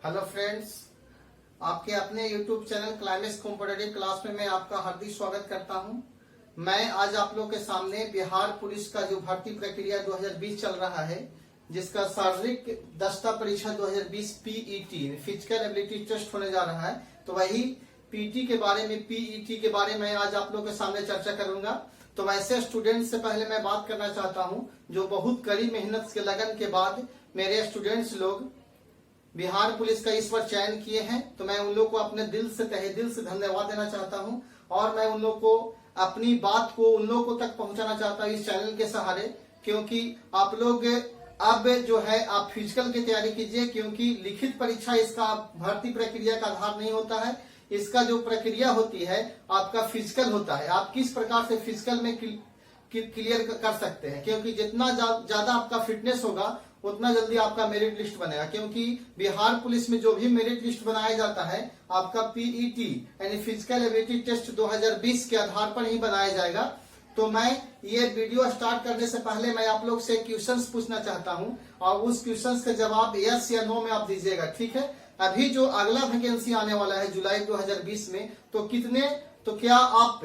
Hello friends, आपके अपने YouTube channel climax competitive class में मैं आपका हार्दिक स्वागत करता हूं। मैं आज आप लोगों के सामने बिहार पुलिस का जो भर्ती प्रक्रिया 2020 चल रहा है, जिसका शारीरिक दक्षता परीक्षा 2020 पीईटी फिजिकल एबिलिटी टेस्ट होने जा रहा है, तो वही पीटी के बारे में पीईटी के बारे में आज आप लोगों के सामने चर्चा करूंगा। तो वैसे स्टूडेंट्स से पहले मैं बात करना चाहता हूं, जो बहुत कड़ी मेहनत के लगन के बाद मेरे स्टूडेंट्स लोग बिहार पुलिस का इस बार चयन किए हैं, तो मैं उन लोग को अपने दिल से तहे दिल से धन्यवाद देना चाहता हूं। और मैं उन लोग को अपनी बात को उन लोगों तक पहुंचाना चाहता हूं इस चैनल के सहारे, क्योंकि आप लोग अब जो है आप फिजिकल की तैयारी कीजिए, क्योंकि लिखित परीक्षा इसका भर्ती प्रक्रिया का आधार नहीं होता है। इसका जो प्रक्रिया होती है आपका फिजिकल होता है। आप किस प्रकार से फिजिकल में क्लियर कर सकते हैं, क्योंकि जितना ज्यादा आपका फिटनेस होगा उतना जल्दी आपका मेरिट लिस्ट बनेगा। क्योंकि बिहार पुलिस में जो भी मेरिट लिस्ट बनाया जाता है आपका पीईटी यानी फिजिकल एबिलिटी टेस्ट 2020 के आधार पर ही बनाया जाएगा। तो मैं ये वीडियो स्टार्ट करने से पहले मैं आप लोग से क्वेश्चंस पूछना चाहता हूं, और उस क्वेश्चंस का जवाब यस या नो में आप दीजिएगा, ठीक है। अभी जो अगला वैकेंसी आने वाला है जुलाई 2020 में, तो क्या आप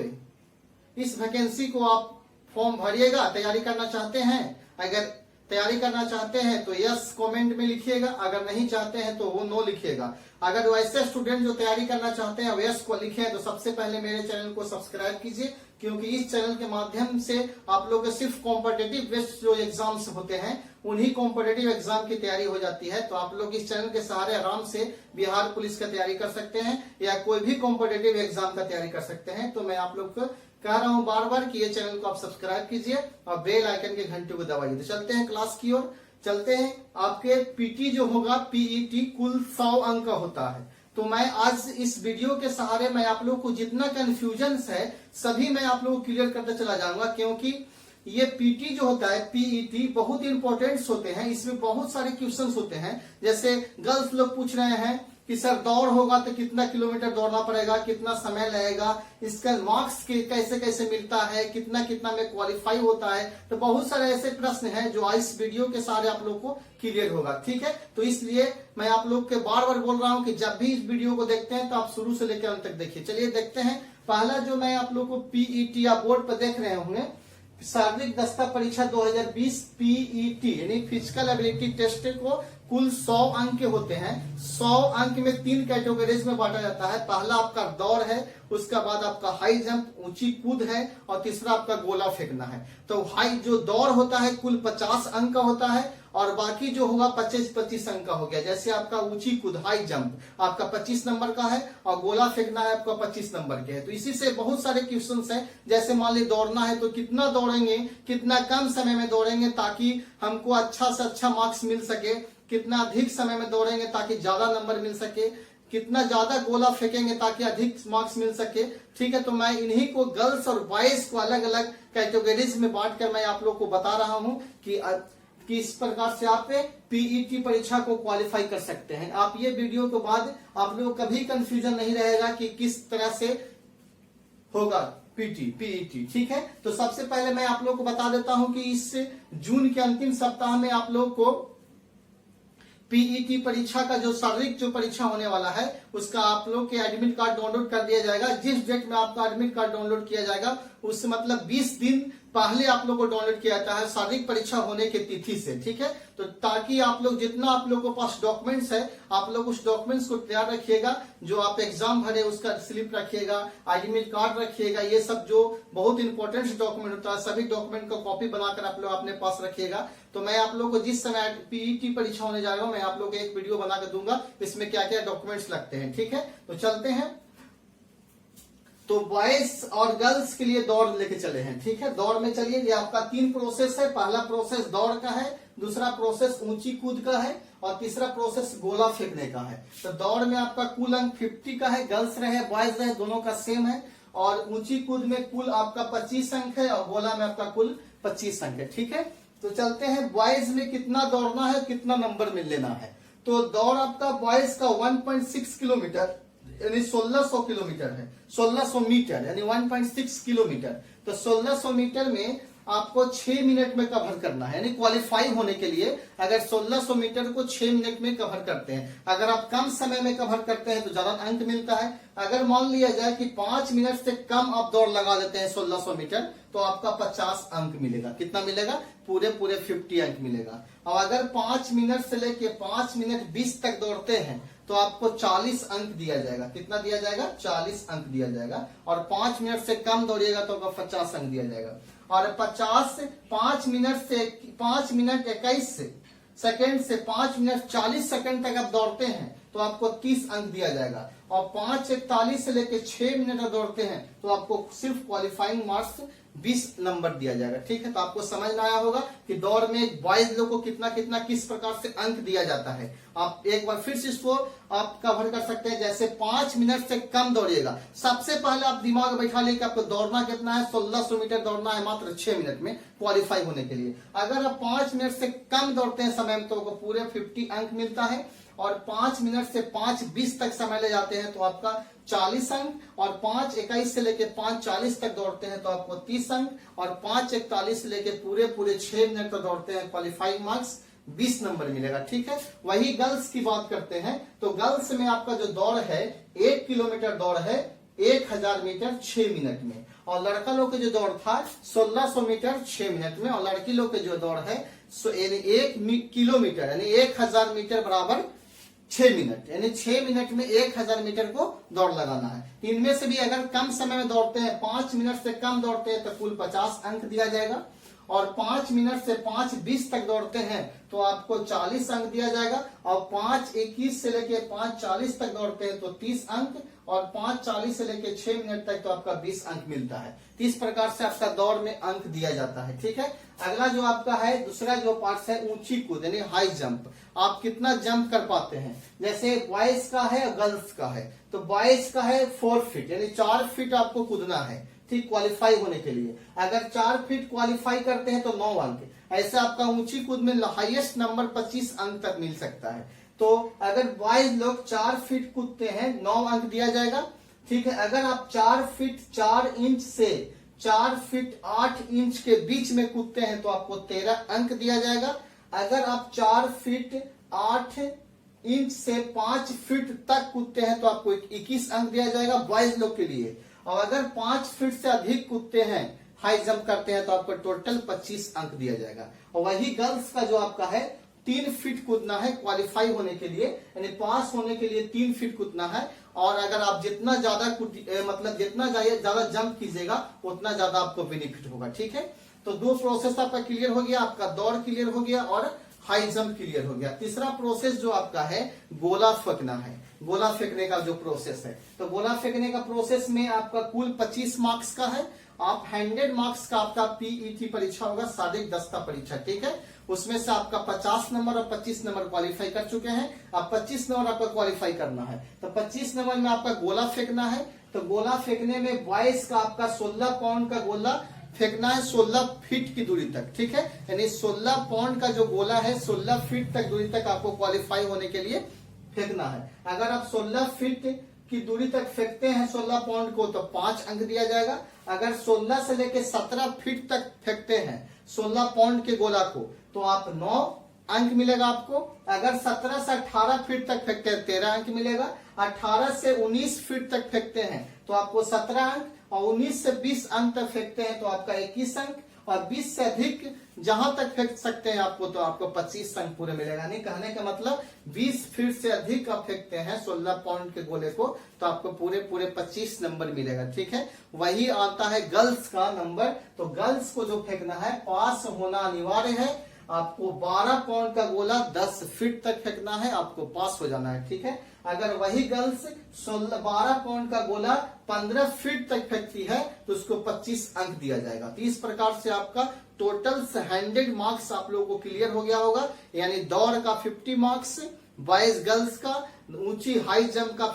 इस वैकेंसी को आप फॉर्म भरिएगा? तैयारी करना चाहते हैं? अगर तैयारी करना चाहते हैं तो यस कमेंट में लिखिएगा, अगर नहीं चाहते हैं तो वो नो लिखिएगा। अगर वैसे स्टूडेंट जो तैयारी करना चाहते हैं यस को लिखे, तो सबसे पहले मेरे चैनल को सब्सक्राइब कीजिए, क्योंकि इस चैनल के माध्यम से आप लोग सिर्फ कॉम्पिटिटिव बेस्ड जो एग्जाम्स होते हैं उन्हीं कॉम्पिटिटिव एग्जाम की तैयारी हो जाती है। तो आप लोग इस चैनल के सहारे आराम से बिहार पुलिस का तैयारी कर सकते हैं या कोई भी कॉम्पिटिटिव एग्जाम का तैयारी कर सकते हैं। तो मैं आप लोग को कह रहा हूं बार बार कि ये चैनल को आप सब्सक्राइब कीजिए और बेल आइकन के घंटे को दबाइए। तो चलते हैं क्लास की ओर, चलते हैं। आपके पीटी जो होगा पीईटी कुल 100 अंक का होता है। तो मैं आज इस वीडियो के सहारे मैं आप लोग को जितना कंफ्यूजन है सभी मैं आप लोग को क्लियर करते चला जाऊंगा, क्योंकि ये पीटी जो होता है पीईटी बहुत इंपॉर्टेंट होते हैं। इसमें बहुत सारे क्वेश्चंस होते हैं। जैसे गर्ल्स लोग पूछ रहे हैं कि सर दौड़ होगा तो कितना किलोमीटर दौड़ना पड़ेगा, कितना समय लगेगा, इसका मार्क्स कैसे कैसे मिलता है, कितना कितना में क्वालिफाई होता है। तो बहुत सारे ऐसे प्रश्न हैं जो इस वीडियो के सारे आप लोग को क्लियर होगा, ठीक है। तो इसलिए मैं आप लोग के बार बार बोल रहा हूं कि जब भी इस वीडियो को देखते हैं तो आप शुरू से लेकर अंत तक देखिए। चलिए देखते हैं। पहला जो मैं आप लोग को पीईटी या बोर्ड पर देख रहे होंगे, शारीरिक दक्षता परीक्षा 2020 पीईटी यानी फिजिकल एबिलिटी टेस्ट को कुल 100 अंक के होते हैं। 100 अंक में 3 कैटेगरीज में बांटा जाता है। पहला आपका दौड़ है, उसका बाद आपका हाई जंप ऊंची कूद है, और तीसरा आपका गोला फेंकना है। तो हाई जो दौड़ होता है कुल 50 अंक का होता है, और बाकी जो होगा 25 अंक का हो गया। जैसे आपका ऊंची कूद हाई जंप आपका 25 नंबर का है, और गोला फेंकना है आपका 25 नंबर के है। तो इसी से बहुत सारे क्वेश्चंस हैं। जैसे मान ली दौड़ना है तो कितना दौड़ेंगे, कितना कम समय में दौड़ेंगे ताकि हमको अच्छा से अच्छा मार्क्स मिल सके, कितना अधिक समय में दौड़ेंगे ताकि ज्यादा नंबर मिल सके, कितना ज्यादा गोला फेंकेंगे ताकि अधिक मार्क्स मिल सके, ठीक है। तो मैं इन्हीं को गर्ल्स और बॉयज को अलग अलग कैटेगरीज में बांटकर मैं आप लोग को बता रहा हूं कि इस प्रकार से आप पीईटी परीक्षा को क्वालिफाई कर सकते हैं। आप ये वीडियो के बाद आप लोग कभी कंफ्यूजन नहीं रहेगा कि किस तरह से होगा पीईटी, ठीक है। तो सबसे पहले मैं आप लोग को बता देता हूं कि इस जून के अंतिम सप्ताह में आप लोग को पीईटी परीक्षा का जो शारीरिक जो परीक्षा होने वाला है उसका आप लोग के एडमिट कार्ड डाउनलोड कर दिया जाएगा। जिस डेट में आपका एडमिट कार्ड डाउनलोड किया जाएगा उससे मतलब 20 दिन पहले आप लोग को डाउनलोड किया जाता है शारीरिक परीक्षा होने की तिथि से, ठीक है। तो ताकि आप लोग जितना आप लोग के पास डॉक्यूमेंट्स है आप लोग उस डॉक्यूमेंट्स को तैयार रखिएगा। जो आप एग्जाम भरे उसका स्लिप रखिएगा, एडमिट कार्ड रखिएगा, ये सब जो बहुत इंपॉर्टेंट डॉक्यूमेंट होता है सभी डॉक्यूमेंट का कॉपी बनाकर आप लोग अपने पास रखिएगा। तो मैं आप लोग को जिस समय पीईटी परीक्षा होने जा रहा हूं मैं आप लोग को एक वीडियो बनाकर दूंगा इसमें क्या क्या डॉक्यूमेंट्स लगते हैं, ठीक है। तो चलते हैं। तो बॉयज और गर्ल्स के लिए दौड़ लेके चले हैं, ठीक है। दौड़ में चलिए, ये आपका 3 प्रोसेस है। पहला प्रोसेस दौड़ का है, दूसरा प्रोसेस ऊंची कूद का है, और तीसरा प्रोसेस गोला फेंकने का है। तो दौड़ में आपका कुल अंक 50 का है, गर्ल्स रहे बॉयज रहे दोनों का सेम है। और ऊंची कूद में कुल आपका 25 अंक है, और गोला में आपका कुल 25 अंक है, ठीक है। तो चलते हैं बॉयज में कितना दौड़ना है, कितना नंबर में लेना है। तो दौड़ आपका बॉयज का 1.6 किलोमीटर यानी 1600 किलोमीटर है, 1600 मीटर यानी 1.6 किलोमीटर। तो 1600 मीटर में आपको 6 मिनट में कवर करना है, यानी क्वालिफाई होने के लिए अगर 1600 मीटर को 6 मिनट में कवर करते हैं, अगर आप कम समय में कवर करते हैं तो ज्यादा अंक मिलता है। अगर मान लिया जाए कि 5 मिनट से कम आप दौड़ लगा देते हैं 1600 मीटर, तो आपका 50 अंक मिलेगा। कितना मिलेगा? पूरे 50 अंक मिलेगा। और अगर 5 मिनट से लेके 5 मिनट 20 तक दौड़ते हैं तो आपको 40 अंक दिया जाएगा। कितना दिया जाएगा? 40 अंक दिया जाएगा। और 5 मिनट से कम दौड़िएगा तो आपको 50 अंक दिया जाएगा। और 5 मिनट 21 सेकंड से 5 मिनट 40 सेकंड तक आप दौड़ते हैं तो आपको 30 अंक दिया जाएगा। और 5:41 से लेके 6 मिनट दौड़ते हैं तो आपको सिर्फ क्वालिफाइंग मार्क्स 20 नंबर दिया जाएगा। ठीक है, तो आपको समझ में आया होगा कि दौड़ में बॉयज लोग को कितना कितना किस प्रकार से अंक दिया जाता है। आप एक बार फिर से इसको आप कवर कर सकते हैं। जैसे 5 मिनट से कम दौड़िएगा, सबसे पहले आप दिमाग बैठा लें कि आपको दौड़ना कितना है, 1600 मीटर दौड़ना है मात्र 6 मिनट में क्वालिफाई होने के लिए। अगर आप 5 मिनट से कम दौड़ते हैं समय में तो आपको पूरे 50 अंक मिलता है। और 5 मिनट से 5:20 तक समय ले जाते हैं तो आपका 40 अंक। और 5:21 से लेके 5:40 तक दौड़ते हैं तो आपको 30 अंक। और 5:41 से लेके पूरे 6 मिनट तक दौड़ते हैं, क्वालिफाइंग मार्क्स 20 नंबर मिलेगा। ठीक है, वही गर्ल्स की बात करते हैं तो गर्ल्स में आपका जो दौड़ है 1 किलोमीटर दौड़ है 1000 मीटर 6 मिनट में। और लड़का लोग के जो दौड़ था 1600 मीटर 6 मिनट में। और लड़की लोग के जो दौड़ है 1 किलोमीटर यानी 1000 मीटर बराबर 6 मिनट, यानी 6 मिनट में 1000 मीटर को दौड़ लगाना है। इनमें से भी अगर कम समय में दौड़ते हैं, 5 मिनट से कम दौड़ते हैं तो कुल 50 अंक दिया जाएगा। और 5 मिनट से 5:20 तक दौड़ते हैं तो आपको 40 अंक दिया जाएगा। और 5:21 से लेके 5:40 तक दौड़ते हैं तो 30 अंक। और 5:40 से लेके 6 मिनट तक तो आपका 20 अंक मिलता है। तो इस प्रकार से आपका दौड़ में अंक दिया जाता है। ठीक है, अगला जो आपका है दूसरा जो पार्ट है ऊंची कूद यानी हाई जंप। आप कितना जंप कर पाते हैं? जैसे बॉयज का है और गर्ल्स का है, तो बॉयज का है 4 फीट यानी 4 फीट आपको कूदना है, ठीक, क्वालिफाई होने के लिए। अगर 4 फीट क्वालिफाई करते हैं तो 9 अंक। ऐसे आपका ऊंची कूद में हाईएस्ट नंबर 25 अंक तक मिल सकता है। तो अगर बॉयज लोग 4 फीट कूदते हैं 9 अंक दिया जाएगा। ठीक है, अगर आप 4 फीट 4 इंच से 4 फीट 8 इंच के बीच में कूदते हैं तो आपको 13 अंक दिया जाएगा। अगर आप 4 फीट 8 इंच से 5 फीट तक कूदते हैं तो आपको 21 अंक दिया जाएगा बॉयज लोग के लिए। और अगर 5 फीट से अधिक कूदते हैं, हाई जंप करते हैं, तो आपको टोटल 25 अंक दिया जाएगा। और वही गर्ल्स का जो आपका है 3 फीट कूदना है क्वालिफाई होने के लिए, यानी पास होने के लिए 3 फीट कूदना है। और अगर आप जितना ज्यादा मतलब जितना ज्यादा जंप कीजिएगा उतना ज्यादा आपको बेनिफिट होगा। ठीक है, तो 2 प्रोसेस आपका क्लियर हो गया, आपका दौड़ क्लियर हो गया और हाई जंप क्लियर हो गया। तीसरा प्रोसेस जो आपका है गोला फेंकना है। गोला फेंकने का जो प्रोसेस है, तो गोला फेंकने का प्रोसेस में आपका कुल 25 मार्क्स का है। आप 100 मार्क्स का आपका पीईटी परीक्षा होगा, शारीरिक दक्षता परीक्षा। ठीक है, उसमें से आपका 50 नंबर और 25 नंबर क्वालिफाई कर चुके हैं। अब 25 नंबर आपका क्वालिफाई करना है, तो 25 नंबर में आपका गोला फेंकना है। तो गोला फेंकने में बॉयज का आपका 16 पाउंड का गोला फेंकना है 16 फीट की दूरी तक। ठीक है, यानी 16 पाउंड का जो गोला है 16 फीट तक दूरी तक आपको क्वालिफाई होने के लिए फेंकना है। अगर आप 16 फीट की दूरी तक फेंकते हैं 16 पाउंड को तो 5 अंक दिया जाएगा। अगर 16 से लेकर 17 फीट तक फेंकते हैं 16 पाउंड के गोला को तो आप 9 अंक मिलेगा आपको। अगर 17 से 18 फीट तक फेंकते हैं 13 अंक मिलेगा। 18 से 19 फीट तक फेंकते हैं तो आपको 17 अंक। और 19 से 20 अंक तक फेंकते हैं तो आपका 21 अंक। और 20 से अधिक जहां तक फेंक सकते हैं आपको तो आपको 25 अंक पूरे मिलेगा। नहीं, कहने का मतलब 20 फीट से अधिक आप फेंकते हैं 16 पाउंड के गोले को तो आपको पूरे 25 नंबर मिलेगा। ठीक है, वही आता है गर्ल्स का नंबर। तो गर्ल्स को जो फेंकना है पास होना अनिवार्य है। आपको 12 पाउंड का गोला 10 फीट तक फेंकना है, आपको पास हो जाना है। ठीक है, अगर वही गर्ल्स 12 पाउंड का गोला 15 फीट तक फेंकती है तो उसको 25 अंक दिया जाएगा। तो इस प्रकार से आपका टोटल 100 मार्क्स आप लोगों को क्लियर हो गया होगा। यानी दौड़ का 50 मार्क्स बॉयज गर्ल्स का, ऊंची हाई जंप का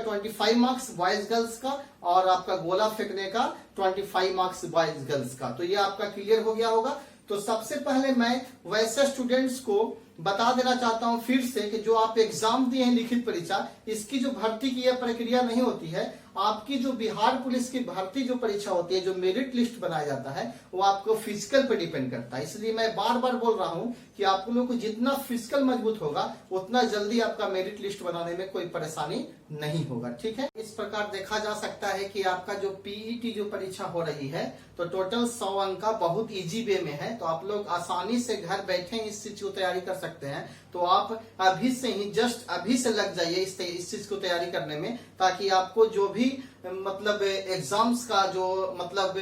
25 मार्क्स बॉयज गर्ल्स का, और आपका गोला फेंकने का 25 मार्क्स बॉयज गर्ल्स का। तो ये आपका क्लियर हो गया होगा। तो सबसे पहले मैं वैसे स्टूडेंट्स को बता देना चाहता हूं फिर से कि जो आप एग्जाम दिए हैं लिखित परीक्षा, इसकी जो भर्ती की यह प्रक्रिया नहीं होती है। आपकी जो बिहार पुलिस की भर्ती जो परीक्षा होती है, जो मेरिट लिस्ट बनाया जाता है, वो आपको फिजिकल पे डिपेंड करता है। इसलिए मैं बार बार बोल रहा हूं कि आप लोगों को जितना फिजिकल मजबूत होगा उतना जल्दी आपका मेरिट लिस्ट बनाने में कोई परेशानी नहीं होगा। ठीक है, इस प्रकार देखा जा सकता है कि आपका जो पीईटी जो परीक्षा हो रही है तो टोटल 100 अंक का बहुत इजी वे में है। तो आप लोग आसानी से घर बैठे इस चीज को तैयारी कर सकते हैं। तो आप अभी से ही जस्ट अभी से लग जाइए इस चीज को तैयारी करने में, ताकि आपको जो भी मतलब एग्जाम्स का जो मतलब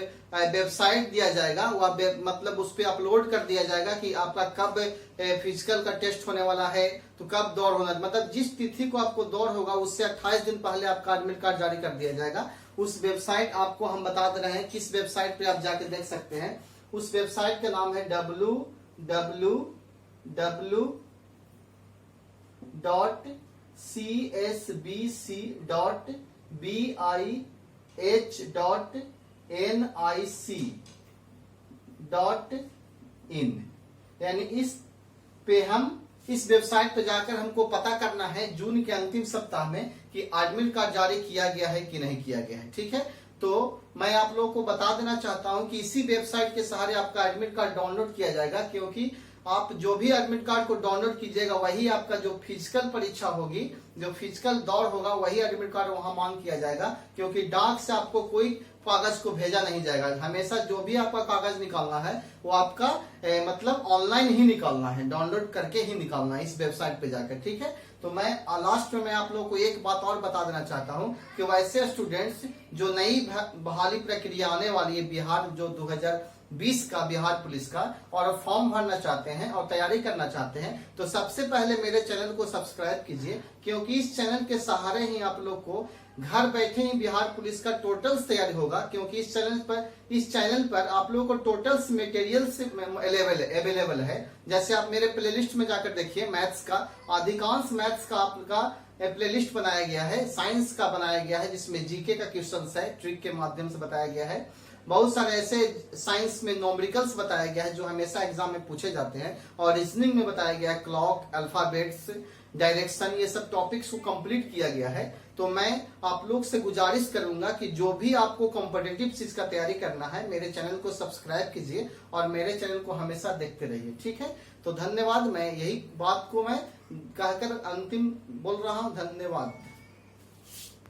वेबसाइट दिया जाएगा वह मतलब उस पर अपलोड कर दिया जाएगा कि आपका कब फिजिकल का टेस्ट होने वाला है, तो कब दौड़ होना, मतलब जिस तिथि को आपको दौड़ होगा उससे 28 दिन पहले आपका एडमिट कार्ड जारी कर दिया जाएगा। उस वेबसाइट आपको हम बता दे रहे हैं किस वेबसाइट पे आप जाके देख सकते हैं। उस वेबसाइट का नाम है www.csbc.bih.nic.in। यानी इस वेबसाइट पे जाकर हमको पता करना है जून के अंतिम सप्ताह में कि एडमिट कार्ड जारी किया गया है कि नहीं किया गया है। ठीक है, तो मैं आप लोगों को बता देना चाहता हूं कि इसी वेबसाइट के सहारे आपका एडमिट कार्ड डाउनलोड किया जाएगा, क्योंकि आप जो भी एडमिट कार्ड को डाउनलोड कीजिएगा वही आपका जो फिजिकल परीक्षा होगी, जो फिजिकल दौड़ होगा, वही एडमिट कार्ड वहां मांग किया जाएगा। क्योंकि डाक से आपको कोई कागज को भेजा नहीं जाएगा। हमेशा जो भी आपका कागज निकालना है वो आपका मतलब ऑनलाइन ही निकालना है, डाउनलोड करके ही निकालना है इस वेबसाइट पे जाकर। ठीक है, तो मैं लास्ट में मैं आप लोगों को एक बात और बता देना चाहता हूं कि वैसे स्टूडेंट्स जो नई बहाली प्रक्रिया आने वाली है बिहार जो 2020 का बिहार पुलिस का, और फॉर्म भरना चाहते हैं और तैयारी करना चाहते हैं, तो सबसे पहले मेरे चैनल को सब्सक्राइब कीजिए, क्योंकि इस चैनल के सहारे ही आप लोग को घर बैठे ही बिहार पुलिस का टोटल्स तैयारी होगा। क्योंकि इस चैनल पर आप लोगों को टोटल्स मटेरियल्स अवेलेबल है। जैसे आप मेरे प्लेलिस्ट में जाकर देखिए, मैथ्स का अधिकांश मैथ्स का आपका प्लेलिस्ट बनाया गया है, साइंस का बनाया गया है जिसमें जीके का क्वेश्चंस है, ट्रिक के माध्यम से बताया गया है। बहुत सारे ऐसे साइंस में न्यूमेरिकल्स बताया गया है जो हमेशा एग्जाम में पूछे जाते हैं, और रीजनिंग में बताया गया है क्लॉक, अल्फाबेट्स, डायरेक्शन, ये सब टॉपिक्स को कंप्लीट किया गया है। तो मैं आप लोग से गुजारिश करूंगा कि जो भी आपको कॉम्पिटिटिव चीज का तैयारी करना है, मेरे चैनल को सब्सक्राइब कीजिए और मेरे चैनल को हमेशा देखते रहिए। ठीक है, तो धन्यवाद। मैं यही बात को मैं कहकर अंतिम बोल रहा हूँ, धन्यवाद।